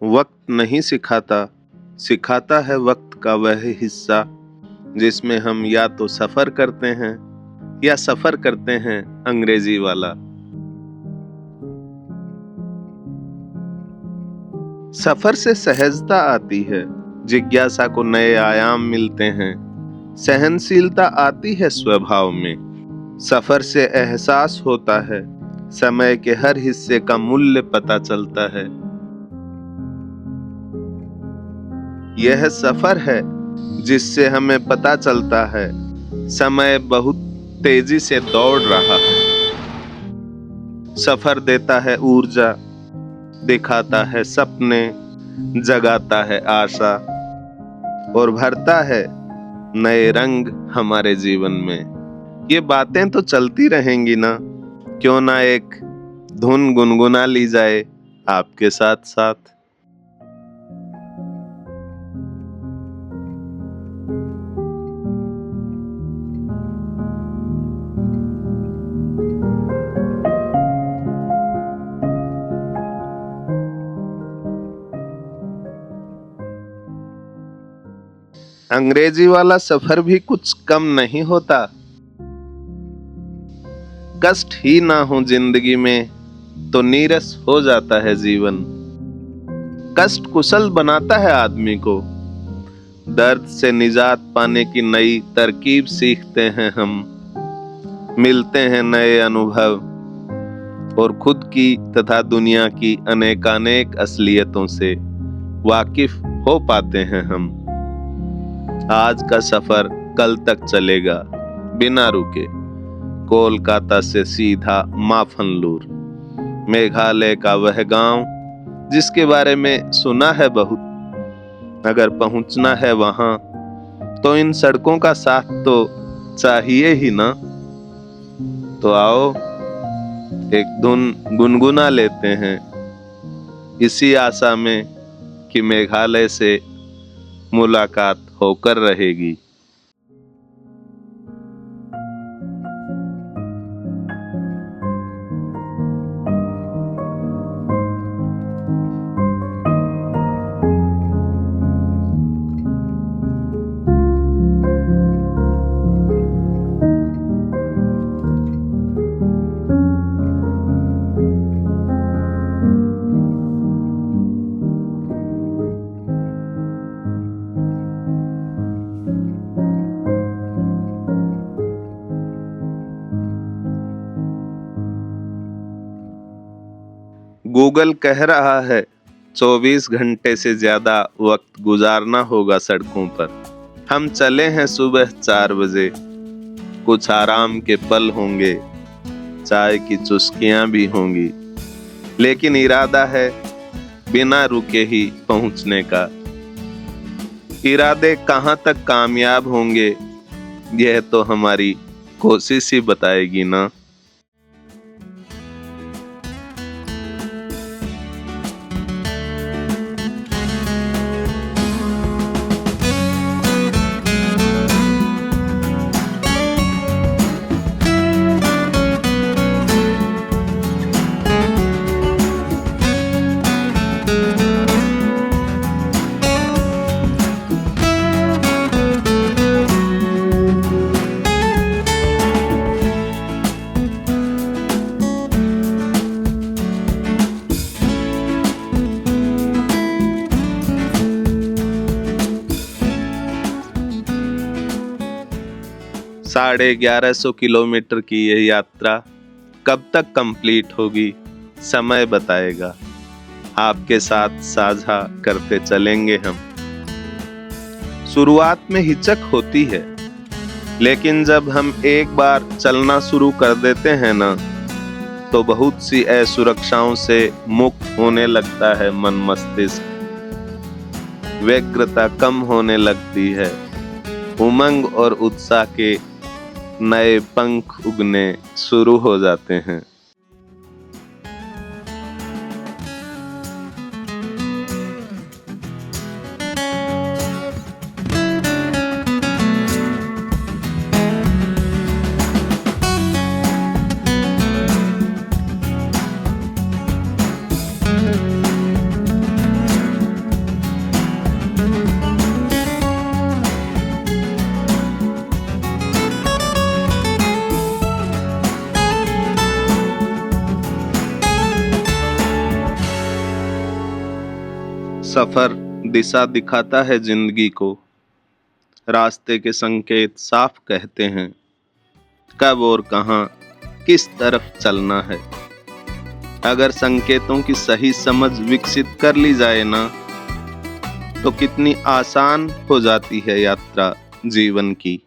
वक्त नहीं सिखाता, सिखाता है वक्त का वह हिस्सा जिसमें हम या तो सफर करते हैं या सफर करते हैं अंग्रेजी वाला। सफर से सहजता आती है, जिज्ञासा को नए आयाम मिलते हैं, सहनशीलता आती है स्वभाव में। सफर से एहसास होता है, समय के हर हिस्से का मूल्य पता चलता है। यह सफर है जिससे हमें पता चलता है समय बहुत तेजी से दौड़ रहा है। सफर देता है ऊर्जा, दिखाता है सपने, जगाता है आशा और भरता है नए रंग हमारे जीवन में। ये बातें तो चलती रहेंगी ना, क्यों ना एक धुन गुनगुना ली जाए आपके साथ साथ। अंग्रेजी वाला सफर भी कुछ कम नहीं होता। कष्ट ही ना हो जिंदगी में तो नीरस हो जाता है जीवन। कष्ट कुशल बनाता है आदमी को, दर्द से निजात पाने की नई तरकीब सीखते हैं हम। मिलते हैं नए अनुभव और खुद की तथा दुनिया की अनेकानेक असलियतों से वाकिफ हो पाते हैं हम। आज का सफर कल तक चलेगा बिना रुके, कोलकाता से सीधा माफनलूर, मेघालय का वह गांव जिसके बारे में सुना है बहुत। अगर पहुंचना है वहां तो इन सड़कों का साथ तो चाहिए ही ना। तो आओ एक धुन गुनगुना लेते हैं, इसी आशा में कि मेघालय से मुलाकात होकर रहेगी। गूगल कह रहा है 24 घंटे से ज्यादा वक्त गुजारना होगा सड़कों पर। हम चले हैं सुबह 4 बजे, कुछ आराम के पल होंगे, चाय की चुस्कियां भी होंगी, लेकिन इरादा है बिना रुके ही पहुंचने का। इरादे कहां तक कामयाब होंगे यह तो हमारी कोशिश ही बताएगी ना। साढ़े 1100 किलोमीटर की यह यात्रा कब तक कंप्लीट होगी समय बताएगा। आपके साथ साझा करते चलेंगे हम। शुरुआत में हिचक होती है, लेकिन जब हम एक बार चलना शुरू कर देते हैं ना, तो बहुत सी असुरक्षाओं से मुक्त होने लगता है मन मस्तिष्क। व्यग्रता कम होने लगती है, उमंग और उत्साह के नए पंख उगने शुरू हो जाते हैं। सफर दिशा दिखाता है जिंदगी को, रास्ते के संकेत साफ कहते हैं कब और कहां किस तरफ चलना है। अगर संकेतों की सही समझ विकसित कर ली जाए ना, तो कितनी आसान हो जाती है यात्रा जीवन की।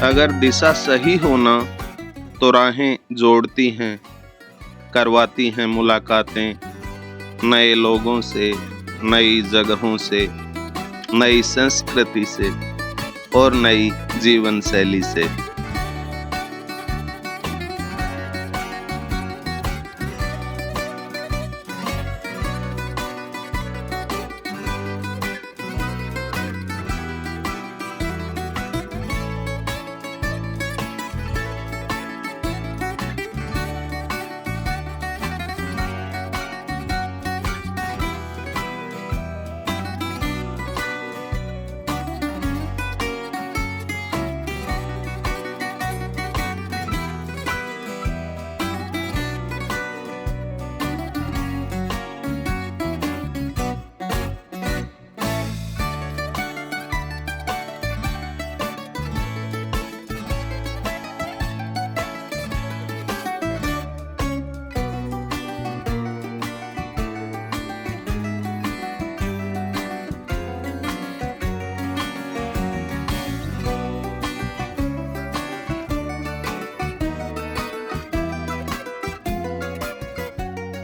अगर दिशा सही होना तो राहें जोड़ती हैं, करवाती हैं मुलाकातें नए लोगों से, नई जगहों से, नई संस्कृति से और नई जीवन शैली से।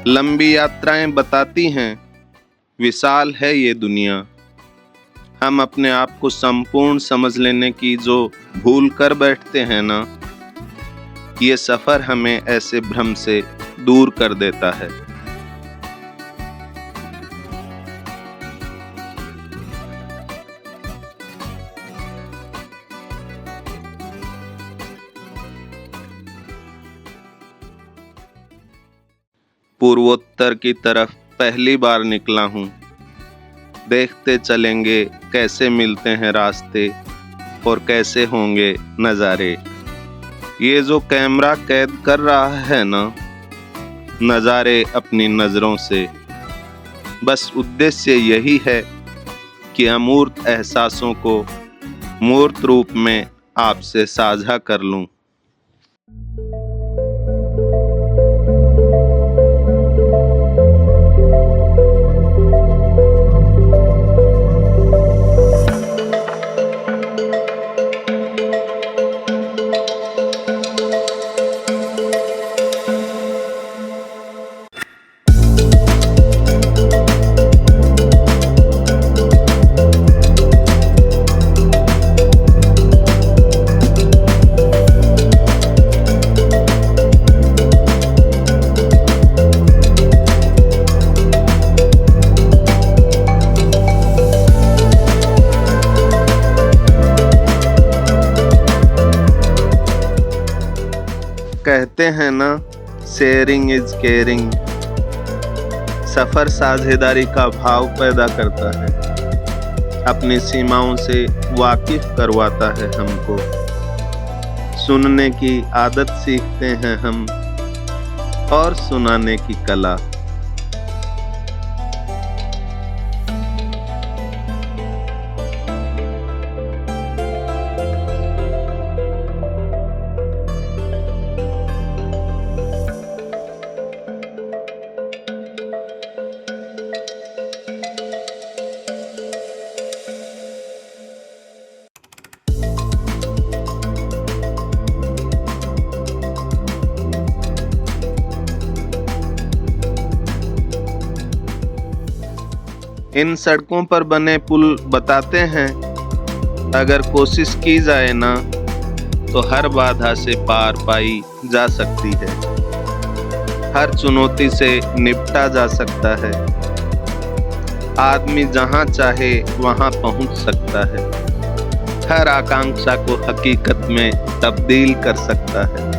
लंबी यात्राएं बताती हैं विशाल है ये दुनिया। हम अपने आप को संपूर्ण समझ लेने की जो भूल कर बैठते हैं ना, ये सफर हमें ऐसे भ्रम से दूर कर देता है। पूर्वोत्तर की तरफ पहली बार निकला हूँ, देखते चलेंगे कैसे मिलते हैं रास्ते और कैसे होंगे नज़ारे। ये जो कैमरा कैद कर रहा है ना नज़ारे अपनी नज़रों से, बस उद्देश्य यही है कि अमूर्त एहसासों को मूर्त रूप में आपसे साझा कर लूं। कहते हैं ना, शेयरिंग इज केयरिंग। सफर साझेदारी का भाव पैदा करता है, अपनी सीमाओं से वाकिफ करवाता है हमको। सुनने की आदत सीखते हैं हम और सुनाने की कला। इन सड़कों पर बने पुल बताते हैं, अगर कोशिश की जाए ना तो हर बाधा से पार पाई जा सकती है, हर चुनौती से निपटा जा सकता है। आदमी जहां चाहे वहां पहुंच सकता है, हर आकांक्षा को हकीकत में तब्दील कर सकता है।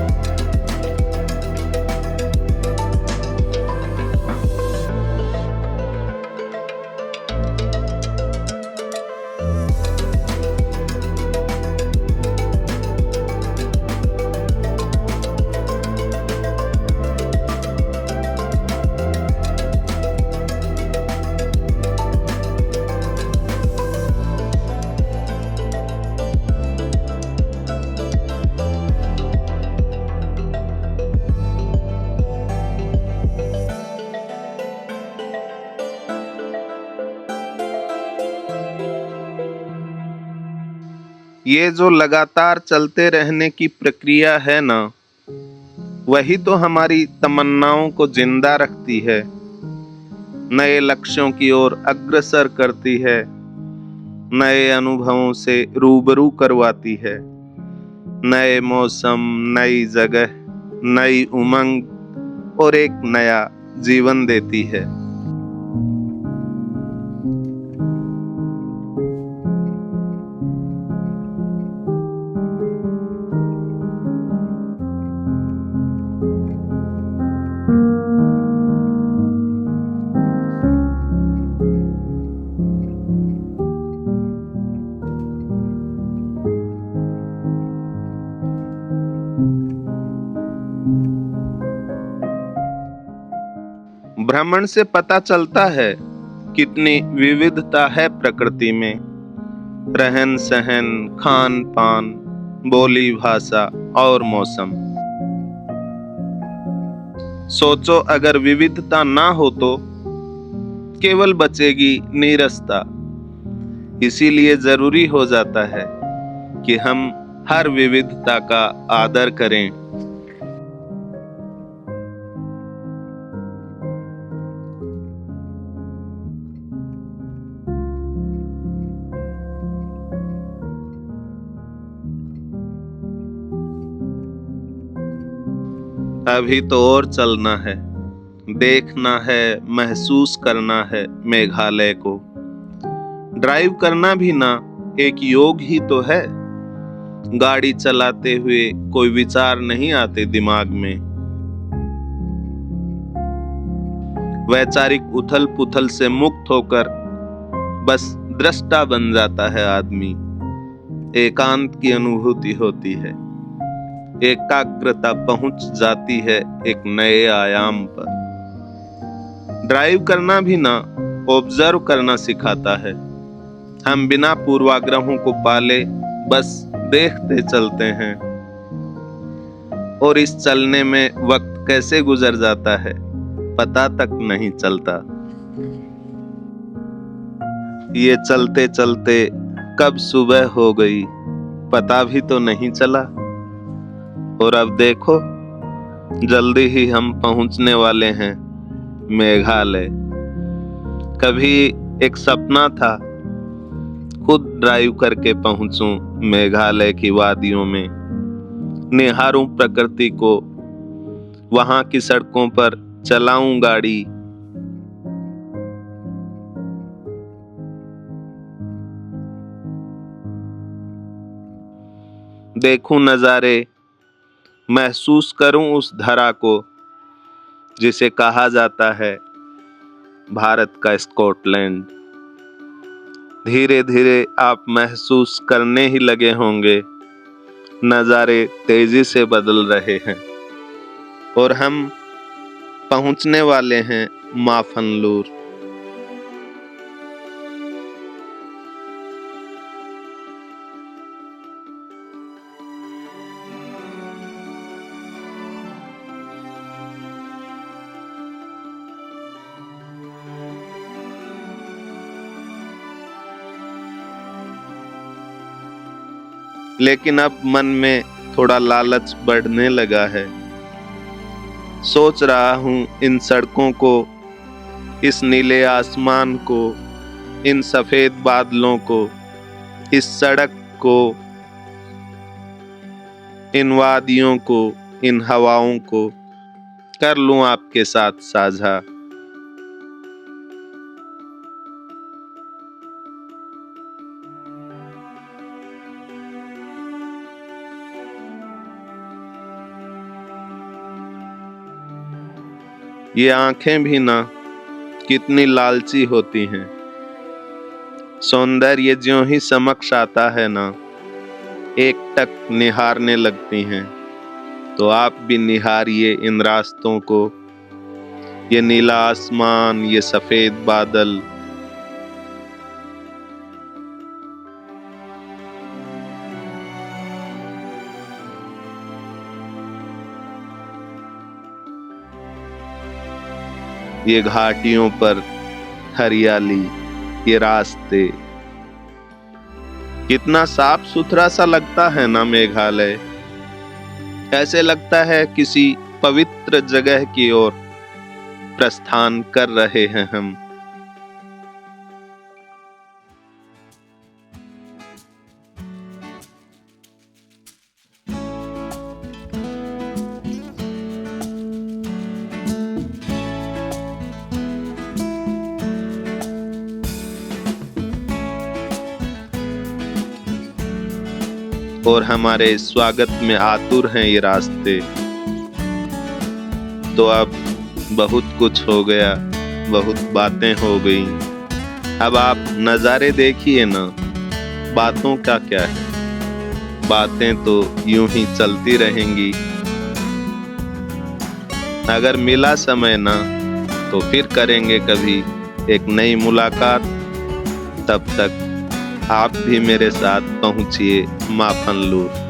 ये जो लगातार चलते रहने की प्रक्रिया है ना, वही तो हमारी तमन्नाओं को जिंदा रखती है, नए लक्ष्यों की ओर अग्रसर करती है, नए अनुभवों से रूबरू करवाती है, नए मौसम, नई जगह, नई उमंग और एक नया जीवन देती है। भ्रमण से पता चलता है कितनी विविधता है प्रकृति में, रहन सहन, खान पान, बोली भाषा और मौसम। सोचो अगर विविधता ना हो तो केवल बचेगी नीरसता। इसीलिए जरूरी हो जाता है कि हम हर विविधता का आदर करें। अभी तो और चलना है, देखना है, महसूस करना है मेघालय को। ड्राइव करना भी ना एक योग ही तो है। गाड़ी चलाते हुए कोई विचार नहीं आते दिमाग में। वैचारिक उथल पुथल से मुक्त होकर बस दृष्टा बन जाता है आदमी। एकांत की अनुभूति होती है, एकाग्रता पहुंच जाती है एक नए आयाम पर। ड्राइव करना भी ना ऑब्जर्व करना सिखाता है। हम बिना पूर्वाग्रहों को पाले बस देखते चलते हैं, और इस चलने में वक्त कैसे गुजर जाता है पता तक नहीं चलता। ये चलते चलते कब सुबह हो गई पता भी तो नहीं चला, और अब देखो जल्दी ही हम पहुंचने वाले हैं मेघालय। कभी एक सपना था खुद ड्राइव करके पहुंचूं मेघालय की वादियों में, निहारूं प्रकृति को, वहां की सड़कों पर चलाऊं गाड़ी। देखूं नजारे, महसूस करूं उस धरा को जिसे कहा जाता है भारत का स्कॉटलैंड। धीरे धीरे आप महसूस करने ही लगे होंगे, नजारे तेजी से बदल रहे हैं और हम पहुंचने वाले हैं माफनलूर। लेकिन अब मन में थोड़ा लालच बढ़ने लगा है। सोच रहा हूं इन सड़कों को, इस नीले आसमान को, इन सफेद बादलों को, इस सड़क को, इन वादियों को, इन हवाओं को कर लूं आपके साथ साझा। ये आंखें भी ना कितनी लालची होती हैं, सौंदर्य ज्यों ही समक्ष आता है ना, एकटक निहारने लगती हैं। तो आप भी निहारिए इन रास्तों को, ये नीला आसमान, ये सफेद बादल। ये घाटियों पर हरियाली, ये रास्ते, कितना साफ सुथरा सा लगता है ना मेघालय। ऐसे लगता है किसी पवित्र जगह की ओर प्रस्थान कर रहे हैं हम। और हमारे स्वागत में आतुर हैं ये रास्ते। तो अब बहुत कुछ हो गया, बहुत बातें हो गई। अब आप नज़ारे देखिए ना, बातों का क्या है, बातें तो यूं ही चलती रहेंगी। अगर मिला समय ना तो फिर करेंगे कभी एक नई मुलाकात। तब तक आप भी मेरे साथ पहुंचिए माफनलूर।